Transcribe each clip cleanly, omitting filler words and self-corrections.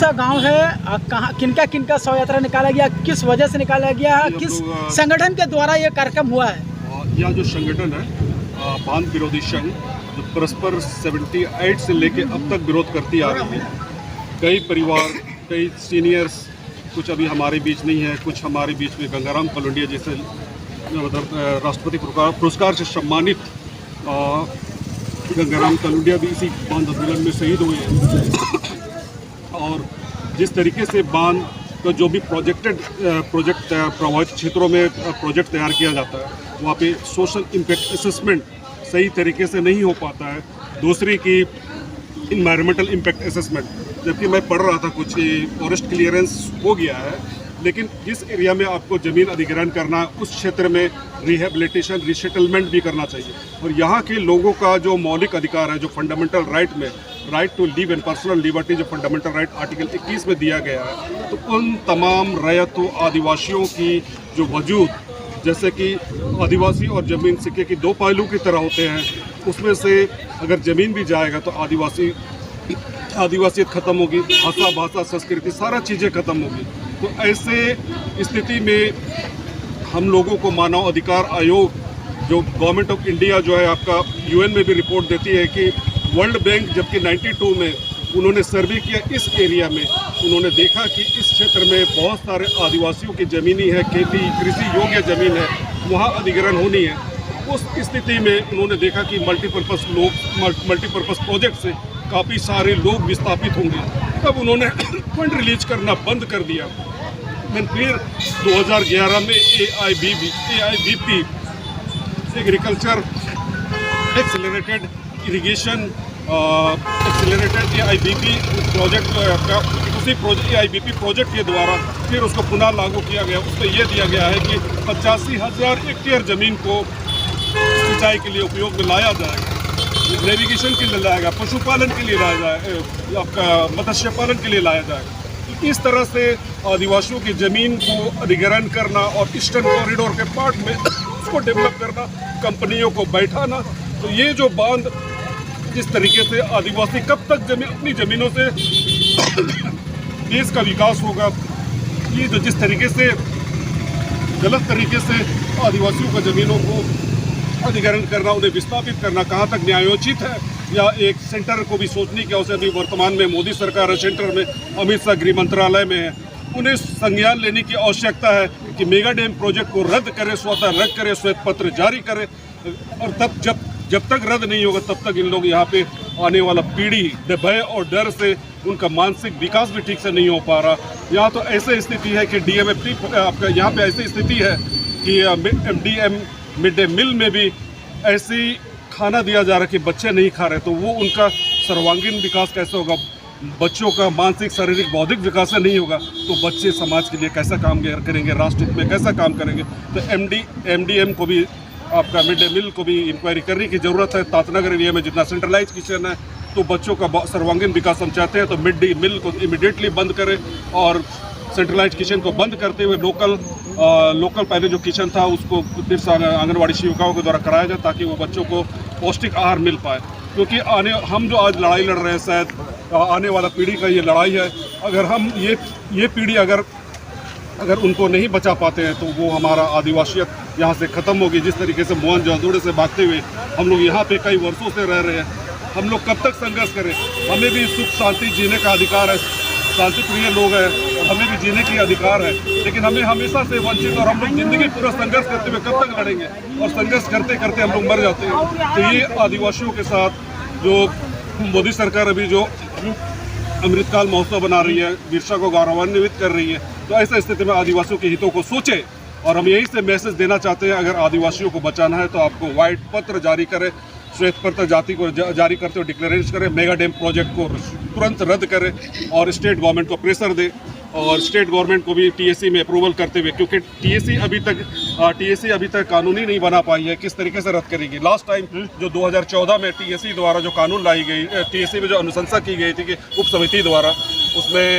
सा गांव है, कहाँ किनका किनका शव यात्रा निकाला गया, किस वजह से निकाला गया है, किस संगठन के द्वारा ये कार्यक्रम हुआ है? यह जो संगठन है बांध विरोधी संघ, जो परस्पर 78 से लेके अब तक विरोध करती आ रही है। कई परिवार, कई सीनियर्स, कुछ अभी हमारे बीच नहीं है, कुछ हमारे बीच में गंगाराम कलोंडिया जैसे मतलब राष्ट्रपति पुरस्कार से सम्मानित गंगाराम कलोंडिया भी इसी बांध आंदोलन में शहीद हुए हैं। और जिस तरीके से बांध का जो भी प्रोजेक्ट प्रभावित क्षेत्रों में प्रोजेक्ट तैयार किया जाता है, वहाँ पे सोशल इम्पैक्ट असेसमेंट सही तरीके से नहीं हो पाता है। दूसरी की इन्वायरमेंटल इम्पैक्ट असेसमेंट, जबकि मैं पढ़ रहा था कुछ फॉरेस्ट क्लियरेंस हो गया है, लेकिन जिस एरिया में आपको ज़मीन अधिग्रहण करना, उस क्षेत्र में रिहेबिलिटेशन, रिसेटलमेंट भी करना चाहिए। और यहाँ के लोगों का जो मौलिक अधिकार है, जो फंडामेंटल राइट में right to live and personal liberty, जो फंडामेंटल राइट आर्टिकल 21 में दिया गया है, तो उन तमाम रैयतों आदिवासियों की जो वजूद, जैसे कि आदिवासी और ज़मीन सिक्के की दो पहलू की तरह होते हैं, उसमें से अगर ज़मीन भी जाएगा तो आदिवासियत खत्म होगी, भाषा संस्कृति सारा चीज़ें खत्म होगी। तो ऐसे स्थिति में हम लोगों को मानव अधिकार आयोग, जो गवर्नमेंट ऑफ इंडिया जो है आपका UN में भी रिपोर्ट देती है कि वर्ल्ड बैंक जबकि 92 में उन्होंने सर्वे किया इस एरिया में, उन्होंने देखा कि इस क्षेत्र में बहुत सारे आदिवासियों की ज़मीनी है, खेती कृषि योग्य ज़मीन है, वहाँ अधिग्रहण होनी है। उस स्थिति में उन्होंने देखा कि मल्टीपर्पज़ प्रोजेक्ट से काफ़ी सारे लोग विस्थापित होंगे। तब उन्होंने फंड रिलीज करना बंद कर दिया। फिर 2011 में AIBP agriculture accelerated irrigation accelerated AIBP project जो है आपका, उसी AIBP प्रोजेक्ट के द्वारा फिर उसको पुनः लागू किया गया। उसमें यह दिया गया है कि 85,000 हेक्टेयर ज़मीन को सिंचाई के लिए उपयोग में लाया जाएगा, नेविगेशन के लिए लाया जाएगा, पशुपालन के लिए लाया जाएगा, आपका मत्स्य पालन के लिए लाया जाएगा। इस तरह से आदिवासियों की ज़मीन को अधिग्रहण करना और ईस्टर्न कॉरिडोर के पार्ट में उसको डेवलप करना, कंपनियों को बैठाना, तो ये जो बांध जिस तरीके से आदिवासी कब तक अपनी ज़मीनों से देश का विकास होगा, ये जो जिस तरीके से गलत तरीके से आदिवासियों का ज़मीनों को अधिग्रहण करना, उन्हें विस्थापित करना कहाँ तक न्यायोचित है, या एक सेंटर को भी सोचने की आवश्यकता। अभी वर्तमान में मोदी सरकार है, सेंटर में अमित शाह गृह मंत्रालय में है, उन्हें संज्ञान लेने की आवश्यकता है कि मेगा डैम प्रोजेक्ट को रद्द करे, स्वतः रद्द करे, श्वेत पत्र जारी करे। और तब जब तक रद्द नहीं होगा तब तक इन लोग यहाँ पे आने वाला पीढ़ी भय और डर से उनका मानसिक विकास भी ठीक से नहीं हो पा रहा। यहाँ तो ऐसी स्थिति है कि DMFT आपका यहाँ पे ऐसी स्थिति है कि MDM मिड डे मील में भी ऐसी खाना दिया जा रहा है कि बच्चे नहीं खा रहे, तो वो उनका सर्वांगीण विकास कैसे होगा? बच्चों का मानसिक शारीरिक बौद्धिक विकास नहीं होगा तो बच्चे समाज के लिए कैसा काम करेंगे, राष्ट्र हित में कैसा काम करेंगे? तो MDM को भी आपका मिड डे मील को भी इंक्वायरी करने की ज़रूरत है। तातनगर एरिया में जितना सेंट्रलाइज किचन है, तो बच्चों का सर्वांगीण विकास हम चाहते हैं, तो मिड डे मील को इमीडिएटली बंद करें और सेंट्रलाइज किचन को बंद करते हुए लोकल पहले जो किचन था उसको फिर से आंगनवाड़ी सेविकाओं के द्वारा कराया जाए, ताकि वो बच्चों को पौष्टिक आहार मिल पाए। क्योंकि हम जो आज लड़ाई लड़ रहे हैं, शायद आने वाला पीढ़ी का ये लड़ाई है। अगर हम ये पीढ़ी अगर उनको नहीं बचा पाते हैं, तो वो हमारा आदिवासियत यहाँ से ख़त्म होगी। जिस तरीके से मोहनजोदड़ो से भागते हुए हम लोग यहाँ पे कई वर्षों से रह रहे हैं, हम लोग कब तक संघर्ष करें? हमें भी सुख शांति जीने का अधिकार है, शांति प्रिय लोग हैं, हमें भी जीने की अधिकार है, लेकिन हमें हमेशा से वंचित, और हम लोग जिंदगी पूरा संघर्ष करते हुए कब तक लड़ेंगे? और संघर्ष करते करते हम लोग मर जाते हैं। तो ये आदिवासियों के साथ जो मोदी सरकार अभी जो अमृतकाल महोत्सव बना रही है, बिरसा को गौरवान्वित कर रही है, तो ऐसी स्थिति में आदिवासियों के हितों को सोचे। और हम यही से मैसेज देना चाहते हैं, अगर आदिवासियों को बचाना है तो आपको व्हाइट पत्र जारी करें, श्वेत पत्र जाति को जारी करते हुए डिक्लेरेशन करें, मेगा डैम प्रोजेक्ट को तुरंत रद्द करें और स्टेट गवर्नमेंट को प्रेशर दे, और स्टेट गवर्नमेंट को भी TSC में अप्रूवल करते हुए, क्योंकि TSC अभी तक कानूनी नहीं बना पाई है, किस तरीके से रद्द करेगी? लास्ट टाइम जो 2014 में TSC द्वारा जो कानून लाई गई, TSC में जो अनुशंसा की गई थी कि उप समिति द्वारा, उसमें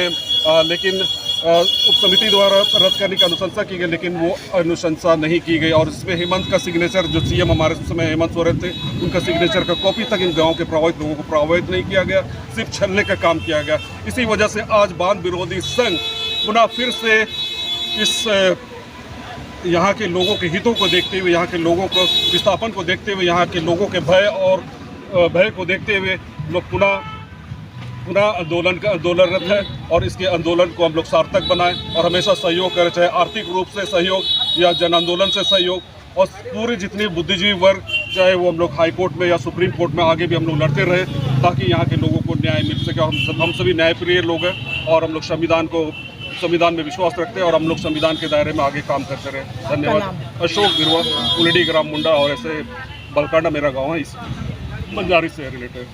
लेकिन उप समिति द्वारा रद्द करने की अनुशंसा की गई, लेकिन वो अनुशंसा नहीं की गई। और इसमें हेमंत का सिग्नेचर, जो CM हमारे समय हेमंत सोरेन थे, उनका सिग्नेचर का कॉपी तक इन गाँव के प्रभावित लोगों को प्रभावित नहीं किया गया। सिर्फ छलने का काम किया गया। इसी वजह से आज बांध विरोधी संघ पुनः फिर से इस यहाँ के लोगों के हितों को देखते हुए, यहाँ के लोगों को विस्थापन को देखते हुए, यहाँ के लोगों के भय को देखते हुए लोग पुनः आंदोलनरत है। और इसके आंदोलन को हम लोग सार्थक बनाएं और हमेशा सहयोग करें, चाहे आर्थिक रूप से सहयोग या जन आंदोलन से सहयोग। और पूरी जितनी बुद्धिजीवी वर्ग, चाहे वो हम लोग हाई कोर्ट में या सुप्रीम कोर्ट में आगे भी हम लोग लड़ते रहे, ताकि यहाँ के लोगों को न्याय मिल सके। हम सभी न्यायप्रिय लोग हैं और हम लोग संविधान में विश्वास रखते हैं और हम लोग संविधान के दायरे में आगे काम करते रहे। धन्यवाद। अशोक गिरवा, कुलडी ग्राम मुंडा, और ऐसे बलकांडा मेरा गाँव है, इस बंजारी से रिलेटेड।